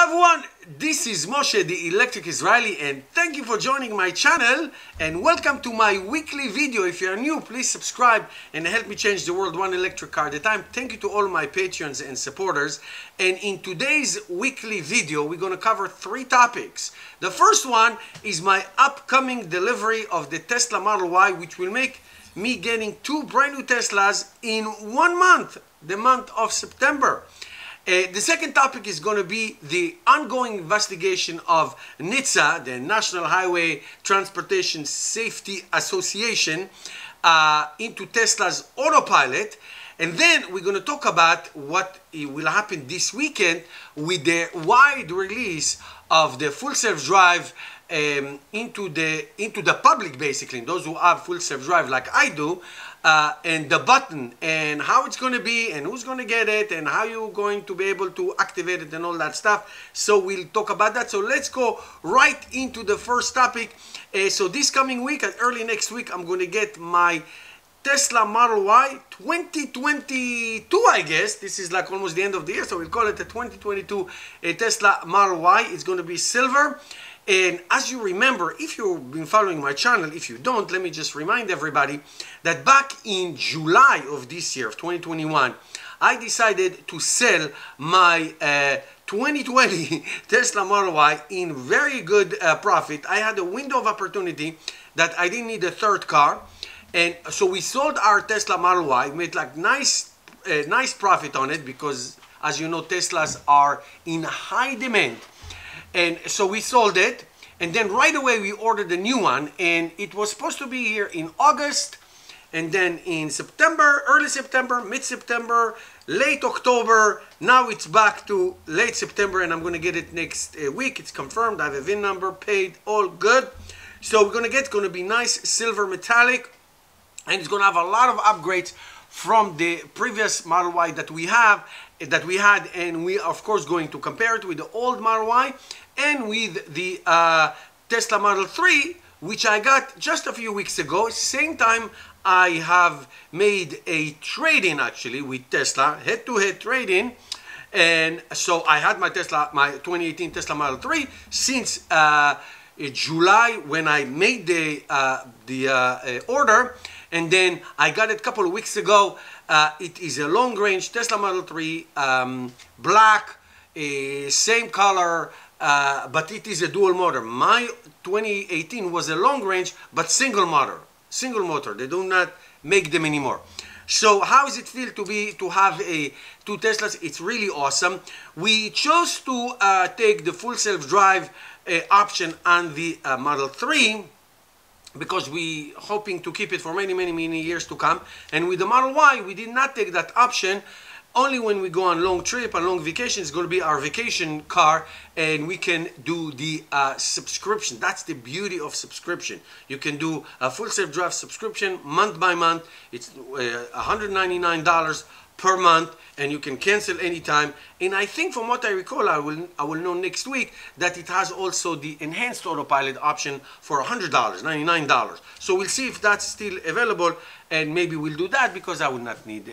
everyone, this is Moshe the Electric Israeli and thank you for joining my channel and welcome to my weekly video. If you are new, please subscribe and help me change the world one electric car at a time. Thank you to all my patrons and supporters. And in today's weekly video we're going to cover three topics. The first one is my upcoming delivery of the Tesla Model Y, which will make me getting two brand new Teslas in 1 month, the month of September. The second topic is going to be the ongoing investigation of NHTSA, the National Highway Transportation Safety Association, into Tesla's autopilot. And then we're going to talk about what will happen this weekend with the wide release of the full self-drive into the public, basically, those who have full self-drive like I do, and the button and how it's going to be and who's going to get it and how you're going to be able to activate it and all that stuff. So we'll talk about that. So let's go right into the first topic. So this coming week and early next week, I'm going to get my Tesla Model Y 2022, I guess. This is like almost the end of the year, so we'll call it the 2022 Tesla Model Y. It's going to be silver. And as you remember, if you've been following my channel, if you don't, let me just remind everybody that back in July of this year, of 2021, I decided to sell my 2020 Tesla Model Y in very good profit. I had a window of opportunity that I didn't need a third car. And so we sold our Tesla Model Y, made like nice profit on it because, as you know, Teslas are in high demand. And so we sold it, and then right away we ordered a new one, and it was supposed to be here in August, and then in September, early September, mid-September, late October. Now it's back to late September, and I'm going to get it next week. It's confirmed. I have a VIN number, paid, all good. So we're going to be nice silver metallic, and it's going to have a lot of upgrades from the previous Model Y that we had, and we are of course going to compare it with the old Model Y and with the Tesla Model 3, which I got just a few weeks ago. Same time I have made a trade-in actually with Tesla, head-to-head trade-in. And so I had my 2018 Tesla Model 3 since July when I made the order, and then I got it a couple of weeks ago. It is a long-range Tesla Model 3, black, same color, but it is a dual motor. My 2018 was a long-range, but single motor. They do not make them anymore. So how does it feel to have two Teslas? It's really awesome. We chose to take the full self-drive option on the Model 3 because we hoping to keep it for many years to come. And with the Model Y, we did not take that option. Only when we go on long trip and long vacation, it's going to be our vacation car, and we can do the subscription. That's the beauty of subscription. You can do a full self-drive subscription month by month. It's $199 per month, and you can cancel anytime. And I think from what I recall, I will know next week that it has also the enhanced autopilot option for $100, $99. So we'll see if that's still available, and maybe we'll do that because I will not need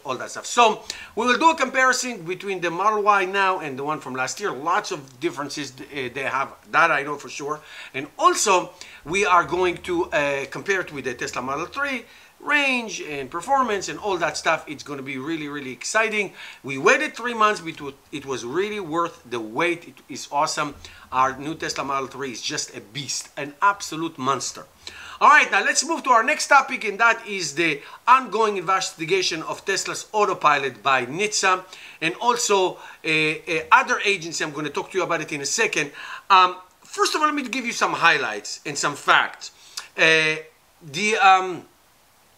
all that stuff. So we will do a comparison between the Model Y now and the one from last year. Lots of differences they have, that I know for sure. And also we are going to compare it with the Tesla Model 3, range and performance and all that stuff. It's going to be really exciting. We waited 3 months, but it was really worth the wait. It is awesome. Our new Tesla Model 3 is just a beast, an absolute monster. All right, now let's move to our next topic, and that is the ongoing investigation of Tesla's autopilot by NHTSA and also other agency. I'm going to talk to you about it in a second. First of all, let me give you some highlights and some facts.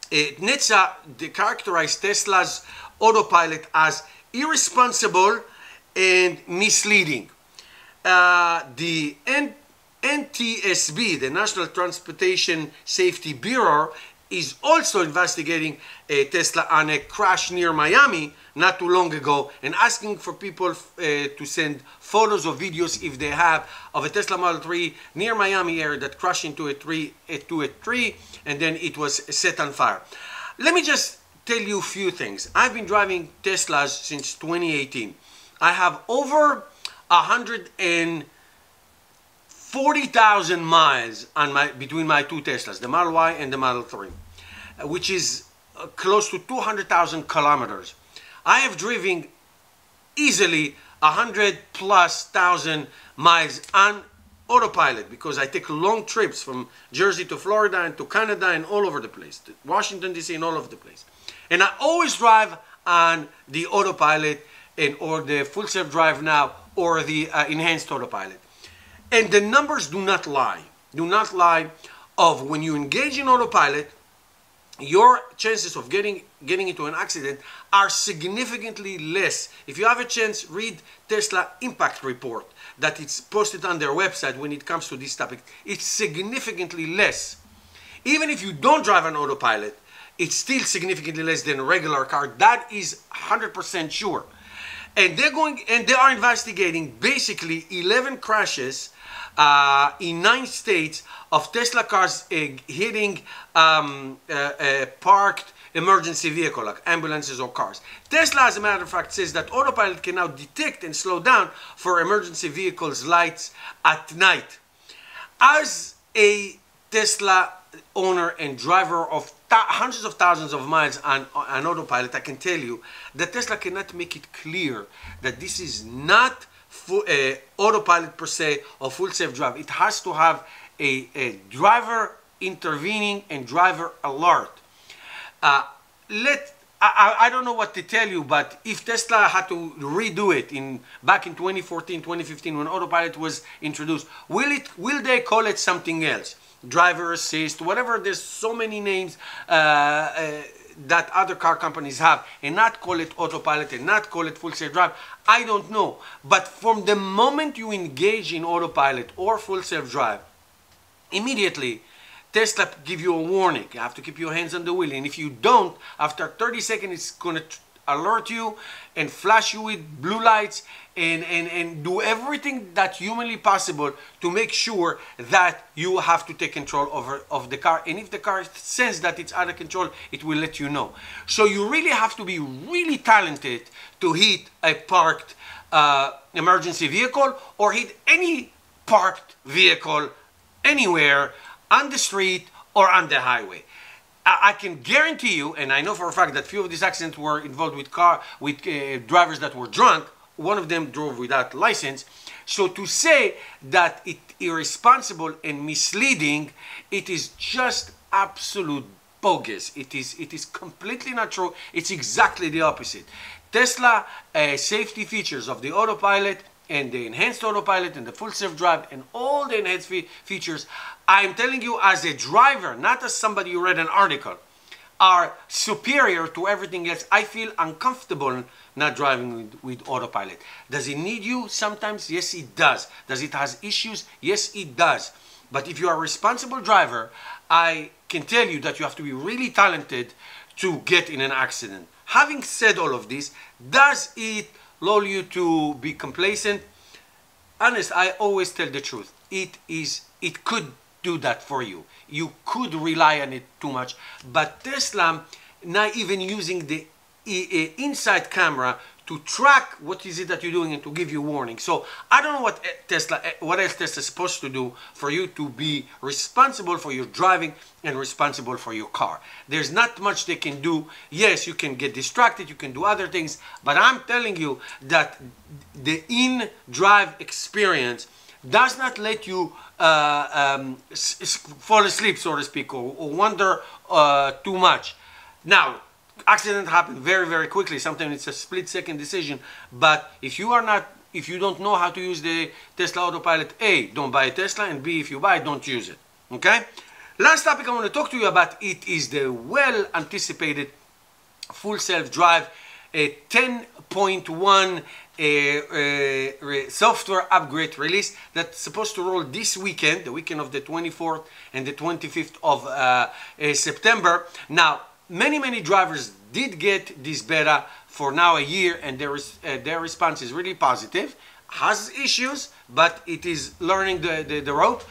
NHTSA characterized Tesla's autopilot as irresponsible and misleading. The NTSB, the National Transportation Safety Bureau, is also investigating Tesla on a crash near Miami not too long ago, and asking for people to send photos or videos if they have of a Tesla Model 3 near Miami area that crashed into a tree, and then it was set on fire. Let me just tell you a few things. I've been driving Teslas since 2018. I have over 140,000 miles on between my two Teslas, the Model Y and the Model 3, which is close to 200,000 kilometers. I have driven easily 100,000+ miles on autopilot because I take long trips from Jersey to Florida and to Canada and all over the place, to Washington DC and all over the place. And I always drive on the autopilot or the full self-drive now or the enhanced autopilot. And the numbers do not lie. Do not lie of when you engage in autopilot, your chances of getting into an accident are significantly less. If you have a chance, read Tesla Impact Report that it's posted on their website when it comes to this topic. It's significantly less. Even if you don't drive an autopilot, it's still significantly less than a regular car. That is 100% sure. And they are investigating basically 11 crashes in 9 states of Tesla cars hitting parked emergency vehicle like ambulances or cars. Tesla, as a matter of fact, says that autopilot can now detect and slow down for emergency vehicles' lights at night. As a Tesla owner and driver of hundreds of thousands of miles on autopilot, I can tell you that Tesla cannot make it clear that this is not autopilot per se or full self-drive. It has to have a driver intervening and driver alert. I don't know what to tell you, but if Tesla had to redo it back in 2014, 2015 when autopilot was introduced, will they call it something else? Driver assist, whatever. There's so many names that other car companies have, and not call it autopilot and not call it full self-drive. I don't know. But from the moment you engage in autopilot or full self-drive, immediately Tesla give you a warning. You have to keep your hands on the wheel, and if you don't, after 30 seconds it's going to alert you and flash you with blue lights and do everything that's humanly possible to make sure that you have to take control of the car. And if the car senses that it's out of control, it will let you know. So you really have to be really talented to hit a parked emergency vehicle or hit any parked vehicle anywhere on the street or on the highway. I can guarantee you, and I know for a fact that few of these accidents were involved with drivers that were drunk. One of them drove without license. So to say that it's irresponsible and misleading, it is just absolute bogus. It is completely not true. It's exactly the opposite. Tesla safety features of the autopilot and the enhanced autopilot and the full self-drive and all the enhanced features, I'm telling you as a driver, not as somebody who read an article, are superior to everything else. I feel uncomfortable not driving with autopilot. Does it need you? Sometimes, yes it does. Does it have issues? Yes it does. But if you are a responsible driver, I can tell you that you have to be really talented to get in an accident. Having said all of this, does it lull you to be complacent? Honest, I always tell the truth. It could do that for you. You could rely on it too much. But Tesla, not even using the inside camera to track what is it that you're doing and to give you warning. So I don't know what else Tesla is supposed to do for you to be responsible for your driving and responsible for your car. There's not much they can do. Yes, you can get distracted, you can do other things, but I'm telling you that the in-drive experience does not let you fall asleep, so to speak, or wonder too much. Now, accidents happen very, very quickly. Sometimes it's a split-second decision. But if you don't know how to use the Tesla Autopilot, A, don't buy a Tesla, and B, if you buy it, don't use it. Okay? Last topic I want to talk to you about is the well-anticipated full self-drive 10.1 software upgrade release that's supposed to roll this weekend, the weekend of the 24th and the 25th of September. Now, many drivers did get this beta for now a year, and their response is really positive. Has issues, but it is learning the rope.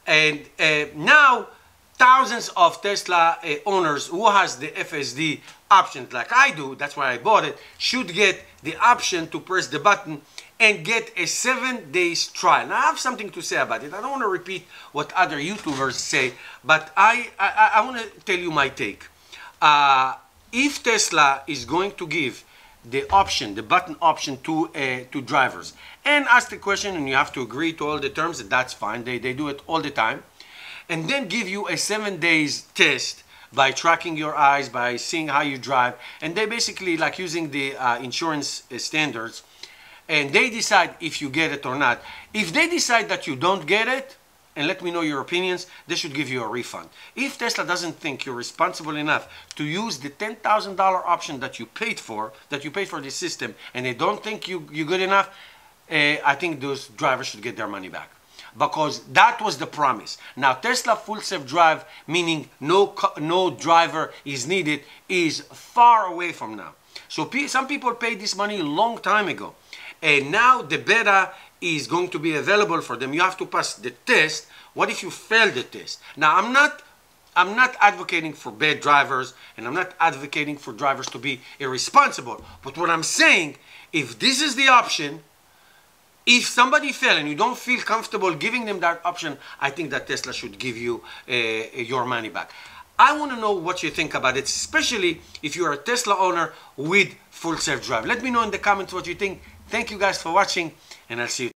And now thousands of Tesla owners who has the FSD option like I do, that's why I bought it, should get the option to press the button and get a 7 days trial. Now I have something to say about it. I don't want to repeat what other YouTubers say, but I want to tell you my take. If Tesla is going to give the option, the button option to drivers, and ask the question, and you have to agree to all the terms, that's fine. They do it all the time. And then give you a 7 days test by tracking your eyes, by seeing how you drive. And they basically like using the insurance standards. And they decide if you get it or not. If they decide that you don't get it, and let me know your opinions, they should give you a refund. If Tesla doesn't think you're responsible enough to use the $10,000 option that you paid for this system, and they don't think you're good enough, I think those drivers should get their money back. Because that was the promise. Now Tesla full self-drive, meaning no driver is needed, is far away from now. So some people paid this money a long time ago. And now the beta is going to be available for them. You have to pass the test. What if you fail the test? Now I'm not advocating for bad drivers, and I'm not advocating for drivers to be irresponsible. But what I'm saying, if this is the option, if somebody fails and you don't feel comfortable giving them that option, I think that Tesla should give you your money back. I want to know what you think about it, especially if you're a Tesla owner with full self-drive. Let me know in the comments what you think. Thank you guys for watching, and I'll see you.